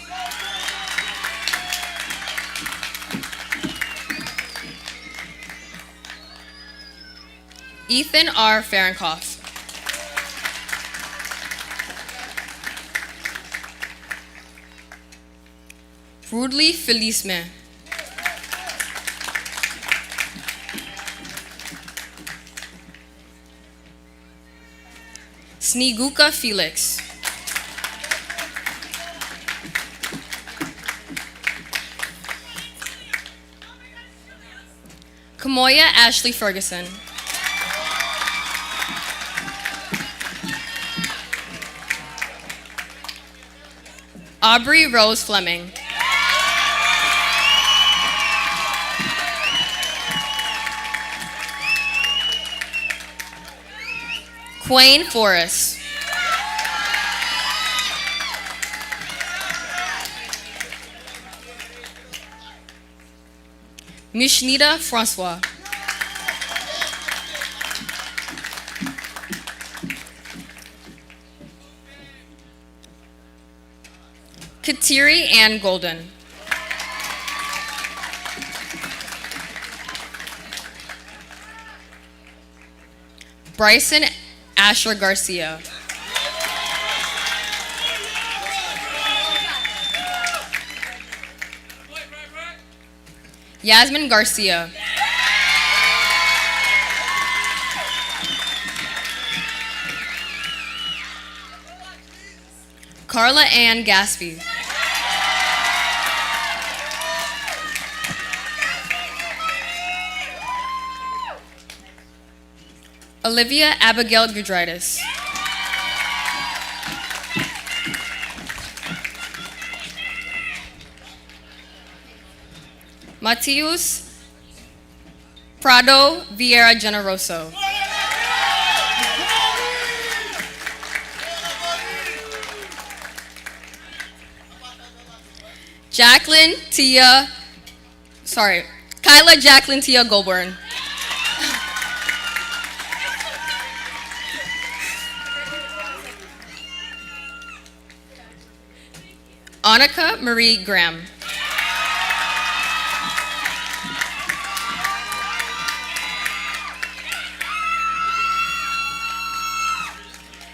Ethan R. Fahrenkoff. Rudley Felisme. Sniguka Felix. Kamoya Ashley Ferguson. Aubrey Rose Fleming. Quayne Forrest. Mishnita Francois. Kateri Ann Golden. Bryson Asher Garcia. Yasmin Garcia. Carla Ann Gaspy. Olivia Abigail Gudritis. Matius Prado Vieira Generoso. Kyla Jacqueline Tia Goldburn. Annika Marie Graham.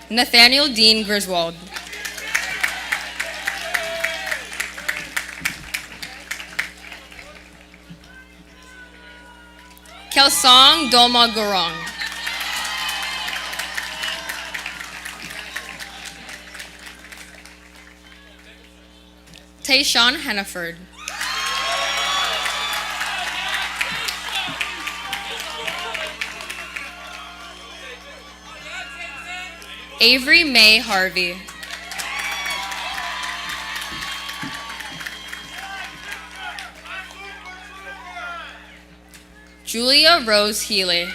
Nathaniel Dean Griswold. Kelsong Doma Gurong. Tayshawn Hannaford. Avery May Harvey. Julia Rose Healy.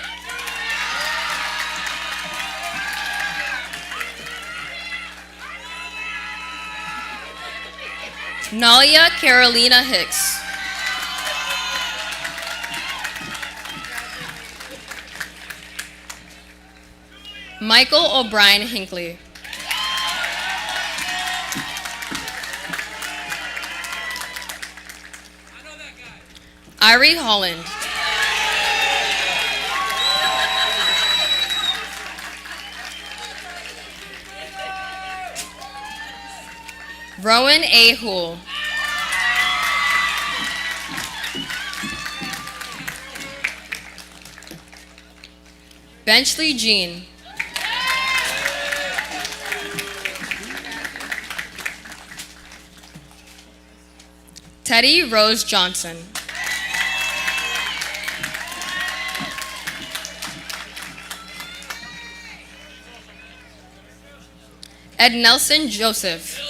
Nalia Carolina Hicks. Michael O'Brien Hinckley. Irie Holland. Rowan A. Houle. Benchley Jean. Teddy Rose Johnson. Ed Nelson Joseph.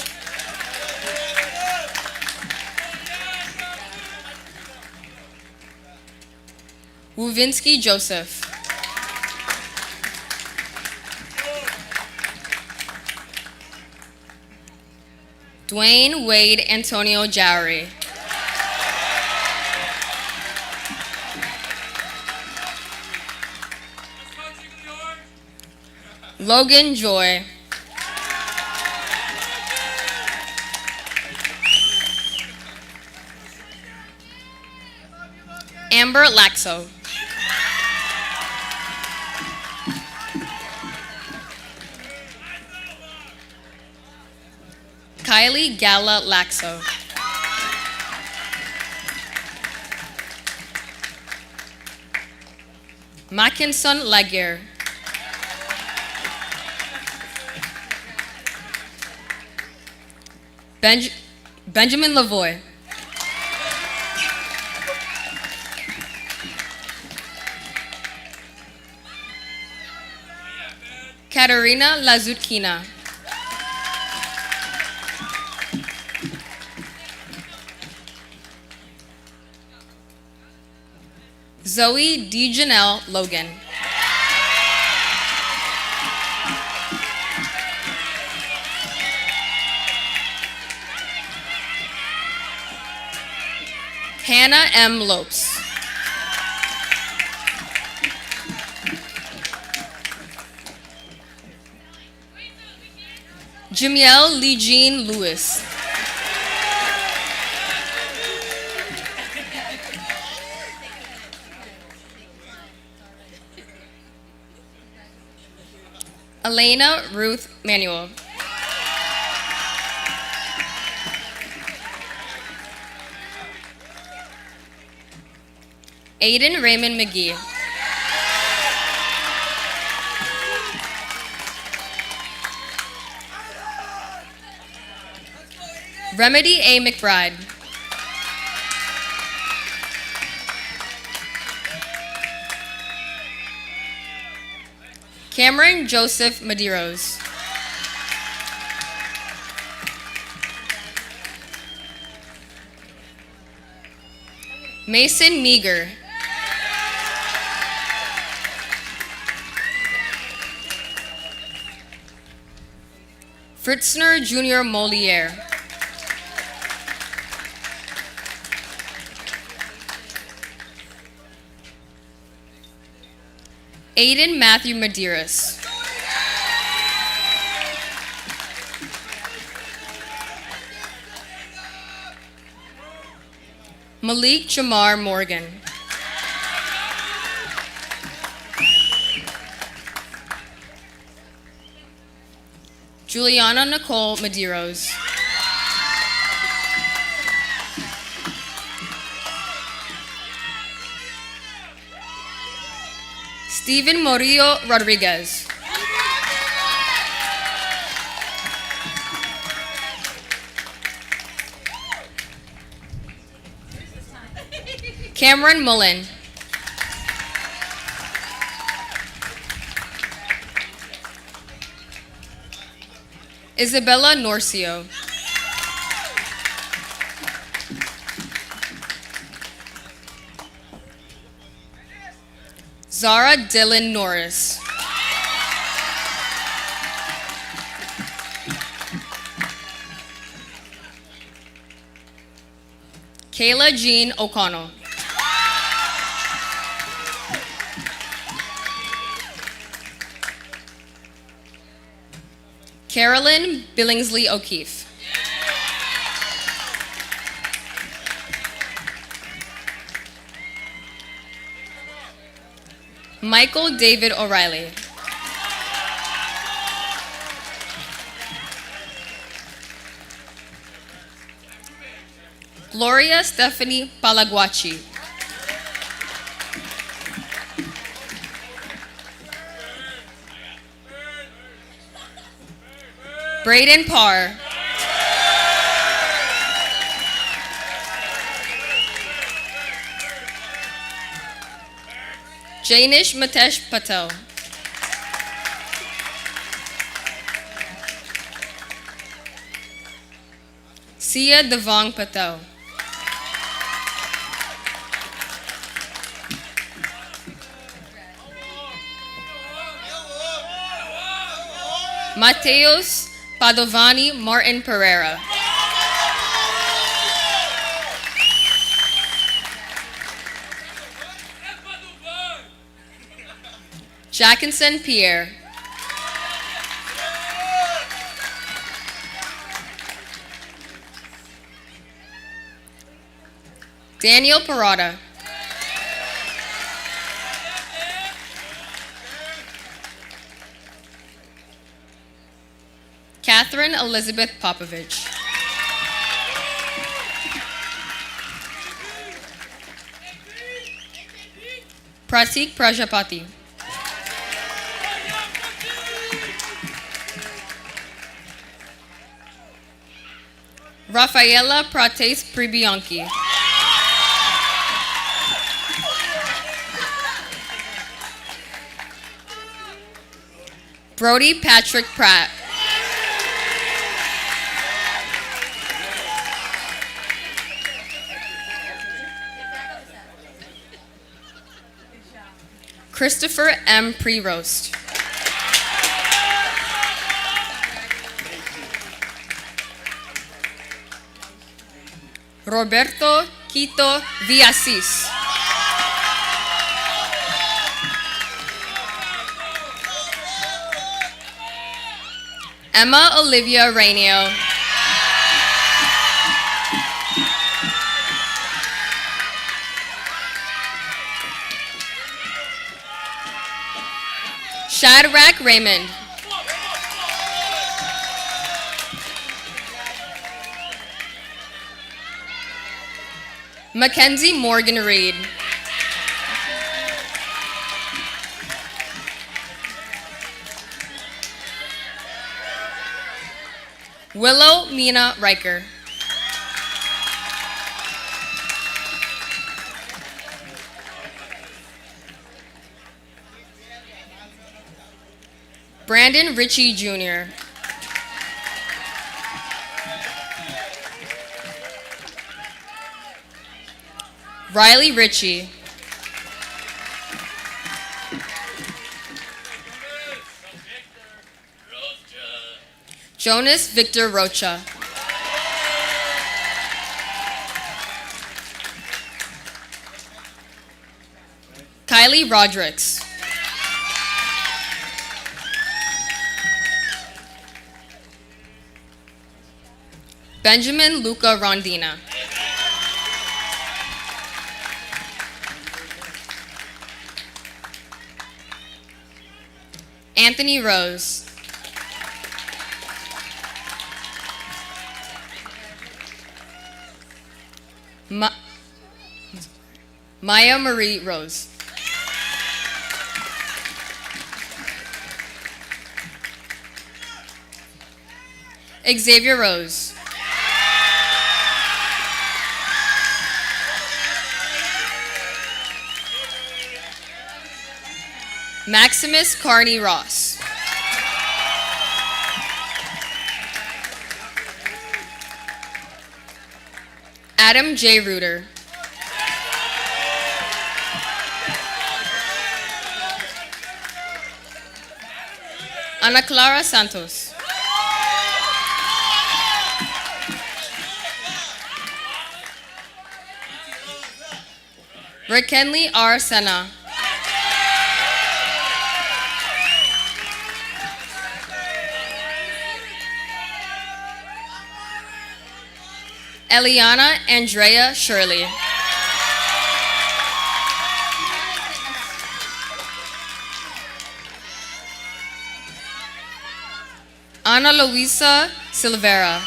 Wuvinsky Joseph. Dwayne Wade Antonio Jowry. Logan Joy. Amber Laxo. Kylie Gala Laxo. Mackinson Laguerre. Benjamin Lavoie. Katerina Lazutkina. Zoe DeJanelle Logan. Hannah M. Lopes. Jamiel Lee Jean Lewis. Elena Ruth Manuel. Aiden Raymond McGee. Remedy A. McBride. Cameron Joseph Medeiros. Mason Meager. Fritzner Jr. Moliere. Aiden Matthew Medeiros. Malik Jamar Morgan. Juliana Nicole Medeiros. Stephen Morillo Rodriguez. Cameron Mullen. Isabella Norcio. Zara Dylan Norris. Kayla Jean O'Connell. Carolyn Billingsley O'Keefe. Michael David O'Reilly. Gloria Stephanie Palaguachi. Braden Parr. Janish Matesh Patel. Sia Devang Patel. Mateos Padovani Martin Pereira. Jackinson Pierre. Daniel Parada. Catherine Elizabeth Popovich. Pratik Prajapati. Rafaela Prates Pribianchi. Brody Patrick Pratt. Christopher M. Prerost. Roberto Quito Villasis. Emma Olivia Rainio. Shadrach Raymond. Mackenzie Morgan Reed. Willow Mina Riker. Brandon Ritchie Jr. Riley Ritchie. Jonas Victor Rocha. Kylie Rodericks. Benjamin Luca Rondina. Anthony Rose. Maya Marie Rose. Xavier Rose. Maximus Carney Ross. Adam J. Reuter. Ana Clara Santos. Rakenly R. Sena. Eliana Andrea Shirley. Ana Luisa Silvera.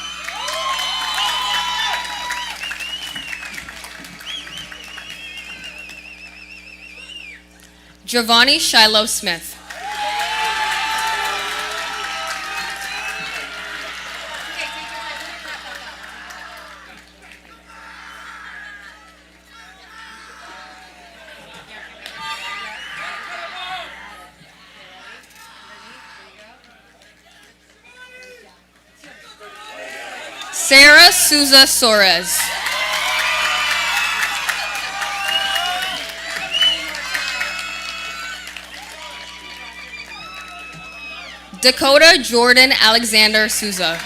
Giovanni Shiloh Smith. Sarah Souza Soares. Dakota Jordan Alexander Souza.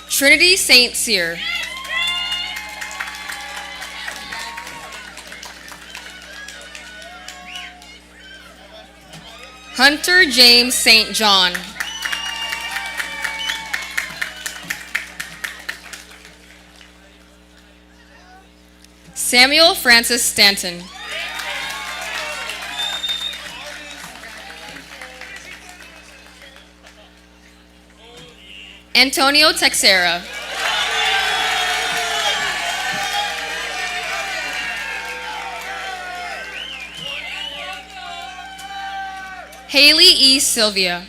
Trinity St. Cyr. Hunter James St. John. Samuel Francis Stanton. Antonio Texera. Haley E. Sylvia.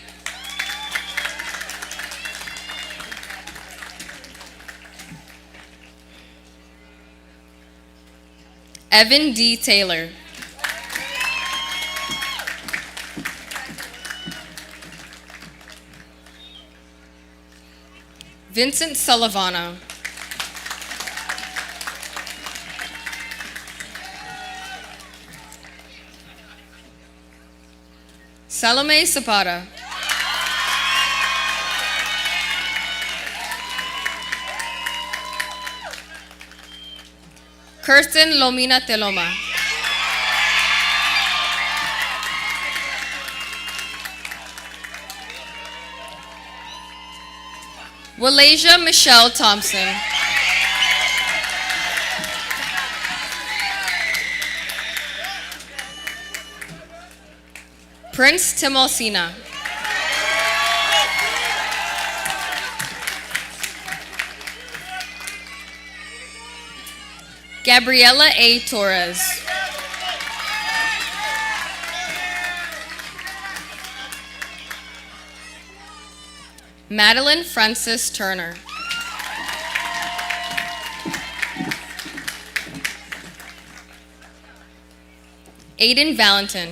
Evan D. Taylor. Vincent Sullivano. Salome Zapata. Kirsten Lomina Teloma. Walasia Michelle Thompson. Prince Timolsina. Gabriela A. Torres. Madeline Francis Turner. Aiden Valentin.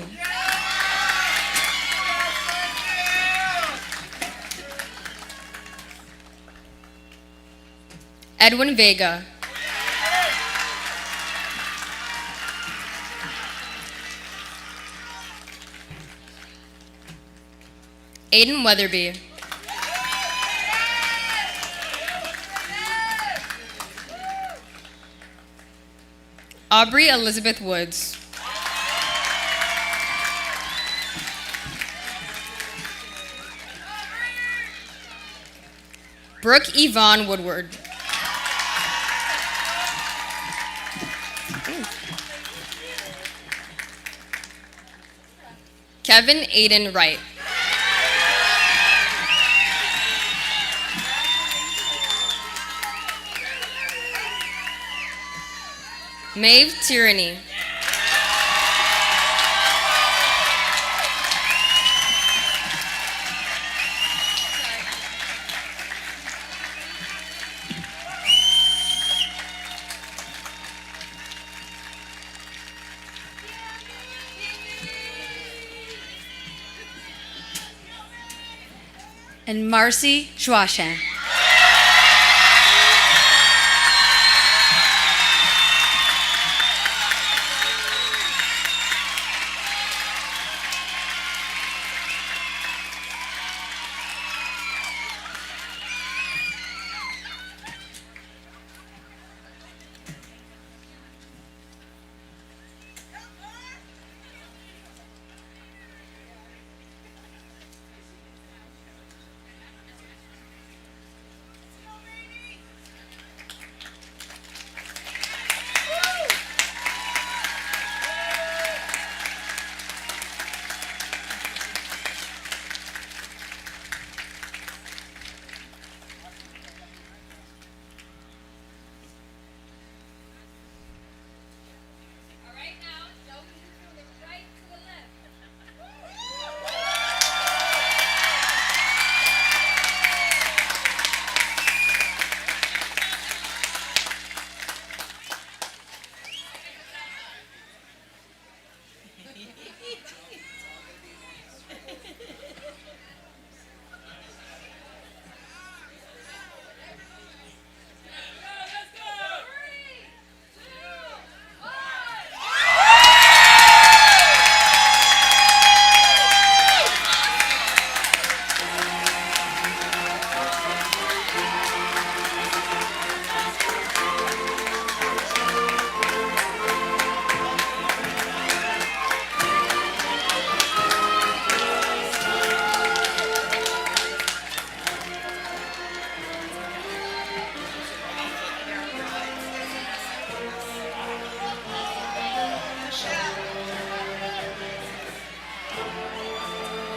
Edwin Vega. Aiden Weatherby. Aubrey Elizabeth Woods. Brooke Yvonne Woodward. Kevin Aiden Wright. Maeve Tyranny.
And Marcy Joachim.